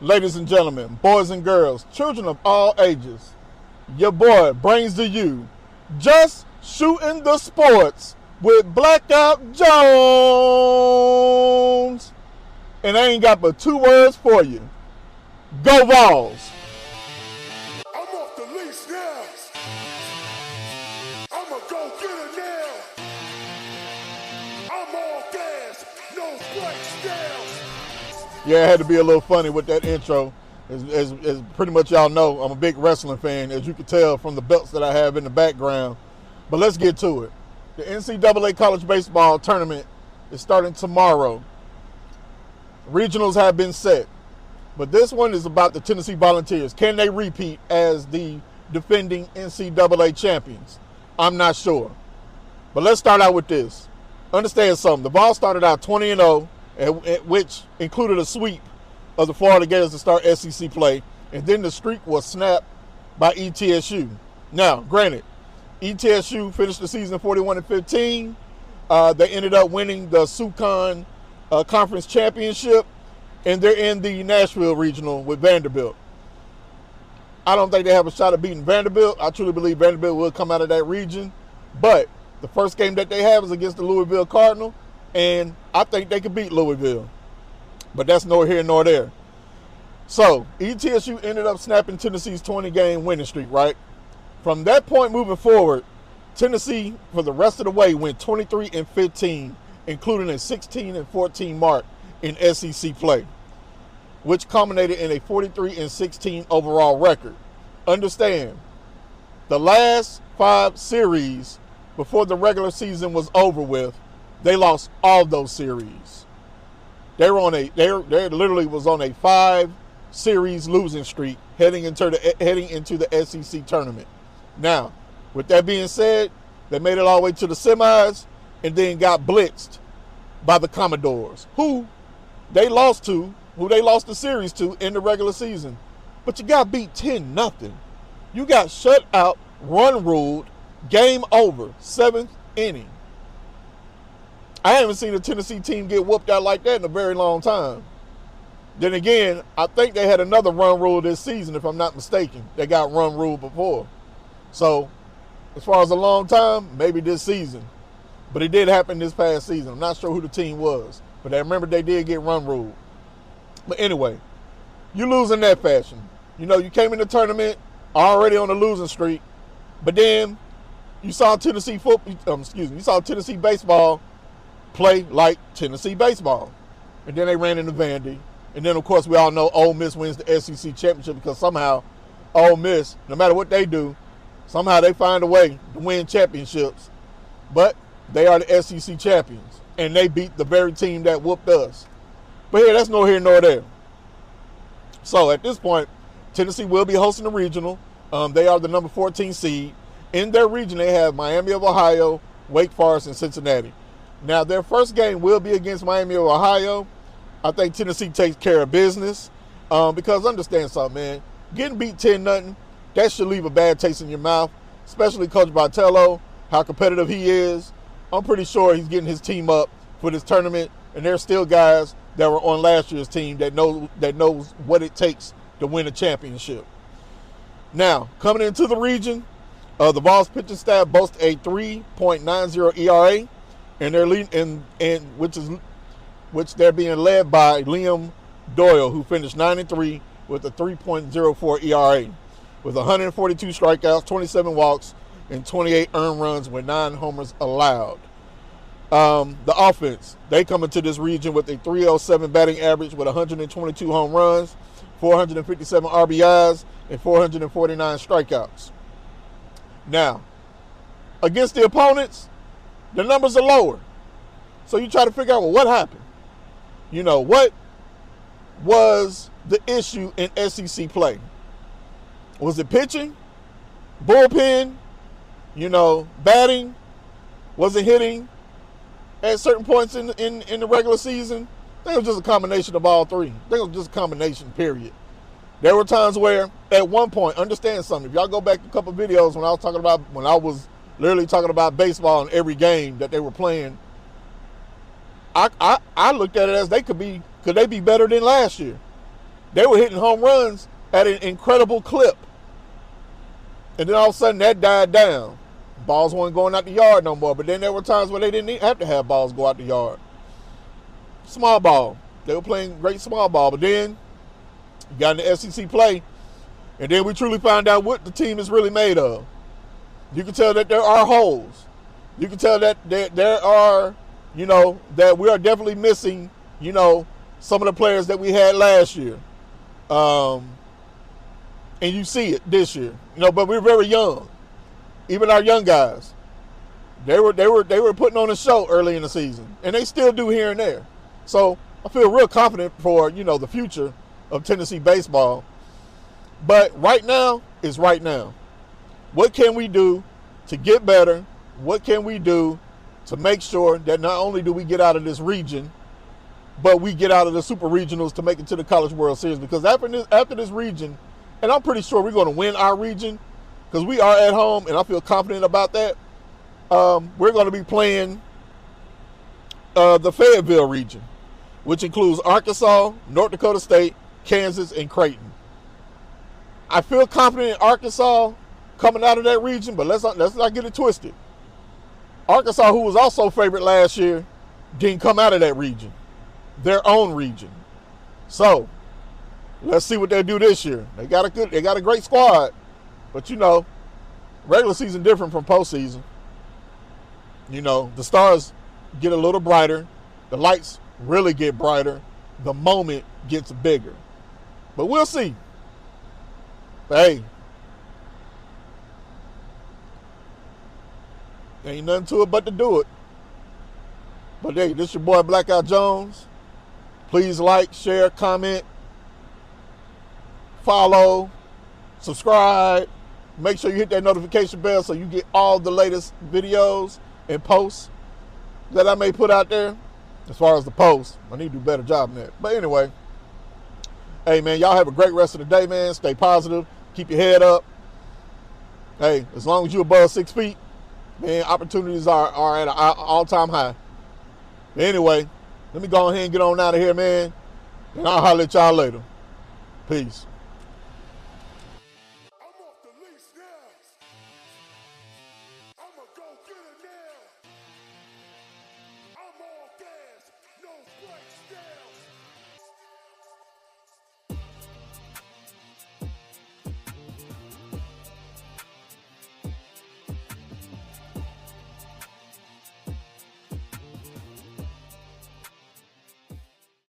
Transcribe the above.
Ladies and gentlemen, boys and girls, children of all ages, your boy brings to you Just Shooting the Sports with Blackout Jones. And I ain't got but 2 words for you. Go Vols! I'm off the leash now. I'ma go get it now. I'm all gas, no brakes down. Yeah, it had to be a little funny with that intro. As pretty much y'all know, I'm a big wrestling fan, as you can tell from the belts that I have in the background. But let's get to it. The NCAA college baseball tournament is starting tomorrow. Regionals have been set. But this one is about the Tennessee Volunteers. Can they repeat as the defending NCAA champions? I'm not sure. But let's start out with this. Understand something. The Vols started out 20-0, which included a sweep of the Florida Gators to start SEC play. And then the streak was snapped by ETSU. Now, granted, ETSU finished the season 41-15. They ended up winning the SoCon Conference Championship. And they're in the Nashville Regional with Vanderbilt. I don't think they have a shot at beating Vanderbilt. I truly believe Vanderbilt will come out of that region. But the first game that they have is against the Louisville Cardinal. And I think they can beat Louisville. But that's nor here nor there. So, ETSU ended up snapping Tennessee's 20-game winning streak, right? From that point moving forward, Tennessee, for the rest of the way, went 23-15, including a 16-14 mark in SEC play, which culminated in a 43-16 overall record. Understand, the last 5 series before the regular season was over with, they lost all those series. They literally was on a 5-series losing streak heading into the SEC tournament. Now, with that being said, they made it all the way to the semis and then got blitzed by the Commodores, who they lost the series to in the regular season. But you got beat 10-0. You got shut out, run ruled, game over, 7th inning. I haven't seen a Tennessee team get whooped out like that in a very long time. Then again, I think they had another run rule this season, if I'm not mistaken. They got run ruled before. So, as far as a long time, maybe this season. But it did happen this past season. I'm not sure who the team was. But I remember they did get run ruled. But anyway, you lose in that fashion. You know, you came in the tournament already on a losing streak. But then you saw Tennessee baseball play like Tennessee baseball. And then they ran into Vandy. And then, of course, we all know Ole Miss wins the SEC championship because somehow Ole Miss, no matter what they do, somehow they find a way to win championships. But they are the SEC champions. And they beat the very team that whooped us. But here, that's no here nor there. So at this point, Tennessee will be hosting the regional. They are the number 14 seed. In their region, they have Miami of Ohio, Wake Forest, and Cincinnati. Now, their first game will be against Miami of Ohio. I think Tennessee takes care of business. Because understand something, man. Getting beat 10-0, that should leave a bad taste in your mouth. Especially Coach Bartello, how competitive he is. I'm pretty sure he's getting his team up for this tournament. And there's still guys that were on last year's team that knows what it takes to win a championship. Now, coming into the region, the Vols pitching staff boasts a 3.90 ERA, and they're leading which they're being led by Liam Doyle, who finished 9-3 with a 3.04 ERA, with 142 strikeouts, 27 walks, and 28 earned runs with 9 homers allowed. The offense, they come into this region with a 307 batting average with 122 home runs, 457 RBIs, and 449 strikeouts. Now, against the opponents, the numbers are lower. So you try to figure out, well, what happened? You know, what was the issue in SEC play? Was it pitching? Bullpen? You know, batting? Was it hitting at certain points in the regular season? I think it was just a combination of all three. I think it was just a combination, period. There were times where, at one point, understand something. If y'all go back a couple of videos when I was literally talking about baseball in every game that they were playing, I looked at it as could they be better than last year? They were hitting home runs at an incredible clip. And then all of a sudden that died down. Balls weren't going out the yard no more. But then there were times where they didn't have to have balls go out the yard. Small ball. They were playing great small ball. But then you got in the SEC play. And then we truly found out what the team is really made of. You can tell that there are holes. You can tell that there are, that we are definitely missing, some of the players that we had last year. And you see it this year, but we're very young. Even our young guys, they were putting on a show early in the season, and they still do here and there. So I feel real confident for, the future of Tennessee baseball. But right now is right now. What can we do to get better? What can we do to make sure that not only do we get out of this region, but we get out of the super regionals to make it to the College World Series? Because after this region, and I'm pretty sure we're going to win our region because we are at home, and I feel confident about that. We're going to be playing the Fayetteville region, which includes Arkansas, North Dakota State, Kansas, and Creighton. I feel confident in Arkansas coming out of that region, but let's not get it twisted. Arkansas, who was also favorite last year, didn't come out of that region, their own region. So let's see what they do this year. They got a great squad, but regular season different from postseason. The stars get a little brighter, the lights really get brighter, the moment gets bigger. But we'll see. But hey, ain't nothing to it but to do it. But hey, this your boy Blackout Jones. Please like, share, comment, follow, subscribe. Make sure you hit that notification bell so you get all the latest videos and posts that I may put out there. As far as the posts, I need to do a better job than that. But anyway, hey man, y'all have a great rest of the day, man. Stay positive. Keep your head up. Hey, as long as you're above 6 feet, man, opportunities are at an all-time high. But anyway, let me go ahead and get on out of here, man. And I'll holler at y'all later. Peace.